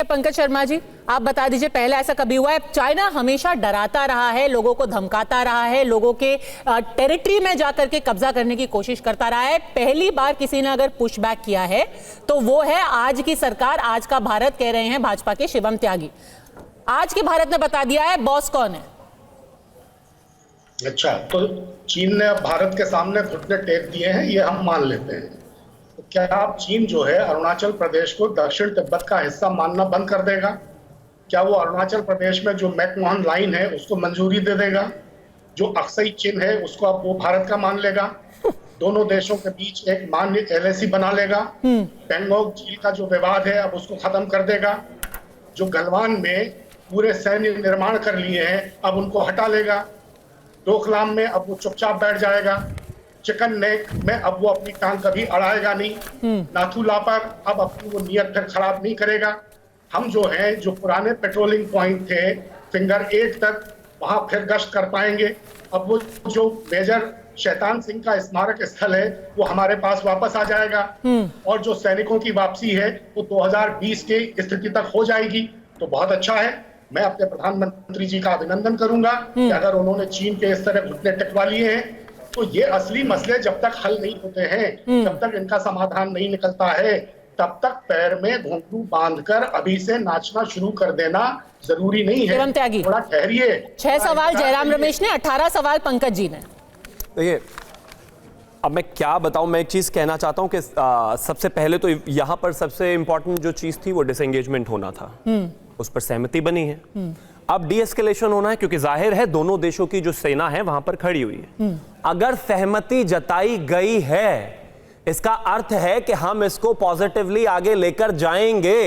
पंकज शर्मा जी, आप बता दीजिए, पहले ऐसा कभी हुआ है? चाइना हमेशा डराता रहा है, लोगों को धमकाता रहा है, लोगों के टेरिटरी में जाकर के कब्जा करने की कोशिश करता रहा है। पहली बार किसी ने अगर पुश बैक किया है तो वो है आज की सरकार, आज का भारत, कह रहे हैं भाजपा के शिवम त्यागी। आज के भारत ने बता दिया है बॉस कौन है। अच्छा, तो चीन ने अब भारत के सामने घुटने टेक दिए हैं, ये हम मान लेते हैं। तो क्या आप चीन जो है अरुणाचल प्रदेश को दक्षिण तिब्बत का हिस्सा मानना बंद कर देगा? क्या वो अरुणाचल प्रदेश में जो मैकमोहन लाइन है उसको मंजूरी दे देगा? जो अक्सई चिन्ह है उसको अब वो भारत का मान लेगा? दोनों देशों के बीच एक मान्य LAC बना लेगा? पेंगोंग झील का जो विवाद है अब उसको खत्म कर देगा? जो गलवान में पूरे सैन्य निर्माण कर लिए हैं अब उनको हटा लेगा? डोकलाम में अब वो चुपचाप बैठ जाएगा? चिकन नेक में अब वो अपनी टांग कभी अड़ाएगा नहीं? नाथुला पर अब अपनी वो नियत फिर खराब नहीं करेगा? हम जो है, जो पुराने पेट्रोलिंग पॉइंट थे फिंगर 8 तक, वहां फिर गश्त कर पाएंगे? अब वो जो मेजर शैतान सिंह का स्मारक स्थल है वो हमारे पास वापस आ जाएगा? और जो सैनिकों की वापसी है वो 2020 के स्थिति तक हो जाएगी? तो बहुत अच्छा है। मैं अपने प्रधानमंत्री जी का अभिनंदन करूंगा कि अगर उन्होंने चीन के इस तरह घुटने टिकवा लिए हैं, तो ये असली मसले जब तक हल नहीं होते हैं, जब तक इनका समाधान नहीं निकलता है, तब तक पैर में घुंघरू बांधकर अभी से नाचना शुरू कर देना जरूरी नहीं है। थोड़ा ठहरिए। 6 सवाल जयराम रमेश ने, 18 सवाल पंकज जी ने। देखिए, अब मैं क्या बताऊं, मैं एक चीज कहना चाहता हूं कि सबसे पहले तो यहां पर सबसे इंपॉर्टेंट जो चीज थी वो डिसएंगेजमेंट होना था, उस पर सहमति बनी है। अब डीएस्केलेशन होना है, क्योंकि जाहिर है दोनों देशों की जो सेना है वहां पर खड़ी हुई है। अगर सहमति जताई गई है, इसका अर्थ है कि हम इसको पॉजिटिवली आगे लेकर जाएंगे।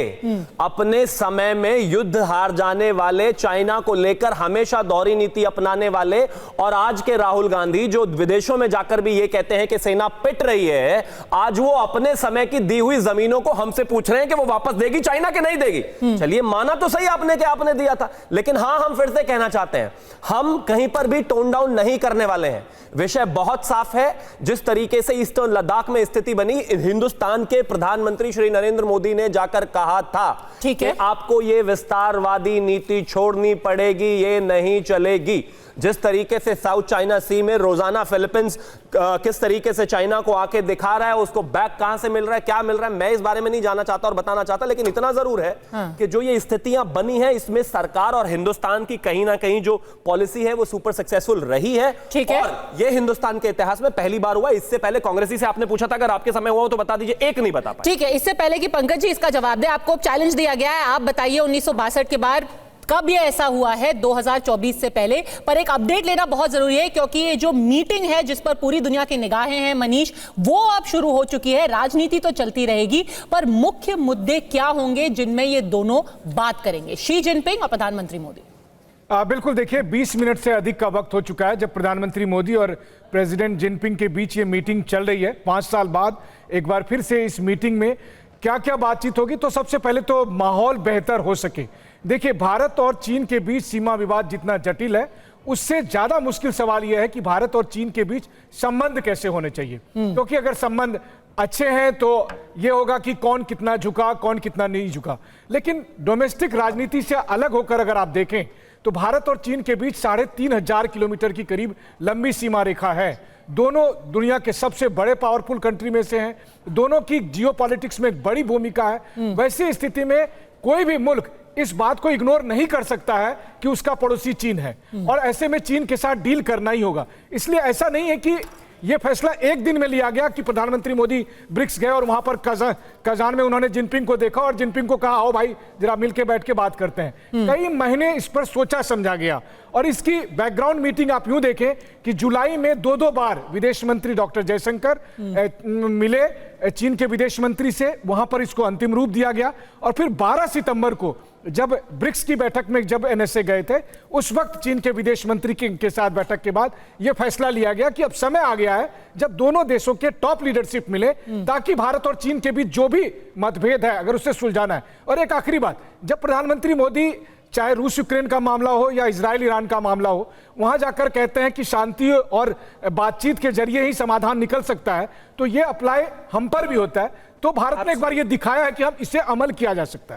अपने समय में युद्ध हार जाने वाले, चाइना को लेकर हमेशा दोहरी नीति अपनाने वाले, और आज के राहुल गांधी जो विदेशों में जाकर भी ये कहते हैं कि सेना पिट रही है, आज वो अपने समय की दी हुई जमीनों को हमसे पूछ रहे हैं कि वो वापस देगी चाइना कि नहीं देगी। चलिए, माना तो सही आपने कि आपने दिया था, लेकिन हां, हम फिर से कहना चाहते हैं, हम कहीं पर भी टोन डाउन नहीं करने वाले हैं। विषय बहुत साफ है। जिस तरीके से ईस्टर्न लद्दाख में स्थिति बनी, हिंदुस्तान के प्रधानमंत्री श्री नरेंद्र मोदी ने जाकर कहा था कि आपको ये विस्तारवादी नीति छोड़नी पड़ेगी, ये नहीं चलेगी। जिस तरीके से साउथ चाइना सी में रोजाना फिलीपींस किस तरीके से चाइना को आके दिखा रहा है, उसको बैक कहां से मिल रहा है, क्या मिल रहा है, मैं इस बारे में नहीं जाना चाहता और बताना चाहता, लेकिन इतना जरूर है कि जो ये स्थितियां बनी हैं, इसमें सरकार और हिंदुस्तान की कहीं ना कहीं जो पॉलिसी है वो सुपर सक्सेसफुल रही है। ठीक है, और ये हिंदुस्तान के इतिहास में पहली बार हुआ। इससे पहले कांग्रेसी से आपने पूछा था, अगर आपके समय हुआ तो बता दीजिए, एक नहीं बता पाए। ठीक है, इससे पहले कि पंकज जी इसका जवाब दे, आपको चैलेंज दिया गया है, आप बताइए 1962 के बाद कब ये ऐसा हुआ है 2024 से पहले। पर एक अपडेट लेना बहुत जरूरी है, क्योंकि ये जो मीटिंग है जिस पर पूरी दुनिया की निगाहें हैं मनीष, वो अब शुरू हो चुकी है। राजनीति तो चलती रहेगी, पर मुख्य मुद्दे क्या होंगे जिनमें ये दोनों बात करेंगे, शी जिनपिंग और प्रधानमंत्री मोदी? बिल्कुल, देखिए 20 मिनट से अधिक का वक्त हो चुका है जब प्रधानमंत्री मोदी और प्रेसिडेंट जिनपिंग के बीच ये मीटिंग चल रही है। 5 साल बाद एक बार फिर से इस मीटिंग में क्या क्या बातचीत होगी, तो सबसे पहले तो माहौल बेहतर हो सके। देखिए, भारत और चीन के बीच सीमा विवाद जितना जटिल है, उससे ज्यादा मुश्किल सवाल यह है कि भारत और चीन के बीच संबंध कैसे होने चाहिए। क्योंकि अगर संबंध अच्छे हैं तो यह होगा कि कौन कितना झुका, कौन कितना नहीं झुका। लेकिन डोमेस्टिक राजनीति से अलग होकर अगर आप देखें तो भारत और चीन के बीच 3500 किलोमीटर की करीब लंबी सीमा रेखा है। दोनों दुनिया के सबसे बड़े पावरफुल कंट्री में से हैं। दोनों की जियोपॉलिटिक्स में एक बड़ी भूमिका है। वैसी स्थिति में कोई भी मुल्क इस बात को इग्नोर नहीं कर सकता है कि उसका पड़ोसी चीन है, और ऐसे में चीन के साथ डील करना ही होगा। इसलिए ऐसा नहीं है कि यह फैसला एक दिन में लिया गया कि प्रधानमंत्री मोदी ब्रिक्स गए और वहां पर कजान में उन्होंने जिनपिंग को देखा और जिनपिंग को कहा, आओ भाई जरा मिलके बैठ के बात करते हैं। कई महीने इस पर सोचा समझा गया, और इसकी बैकग्राउंड मीटिंग आप यूं देखें कि जुलाई में 2 बार विदेश मंत्री डॉक्टर जयशंकर मिले चीन के विदेश मंत्री से, वहां पर इसको अंतिम रूप दिया गया। और फिर 12 सितंबर को जब ब्रिक्स की बैठक में जब NSA गए थे, उस वक्त चीन के विदेश मंत्री के साथ बैठक के बाद यह फैसला लिया गया कि अब समय आ गया है जब दोनों देशों के टॉप लीडरशिप मिले, ताकि भारत और चीन के बीच जो भी मतभेद है अगर उससे सुलझाना है। और एक आखिरी बात, जब प्रधानमंत्री मोदी चाहे रूस यूक्रेन का मामला हो या इजराइल ईरान का मामला हो, वहां जाकर कहते हैं कि शांति और बातचीत के जरिए ही समाधान निकल सकता है, तो ये अप्लाई हम पर भी होता है। तो भारत ने एक बार ये दिखाया है कि हम इसे अमल किया जा सकता है।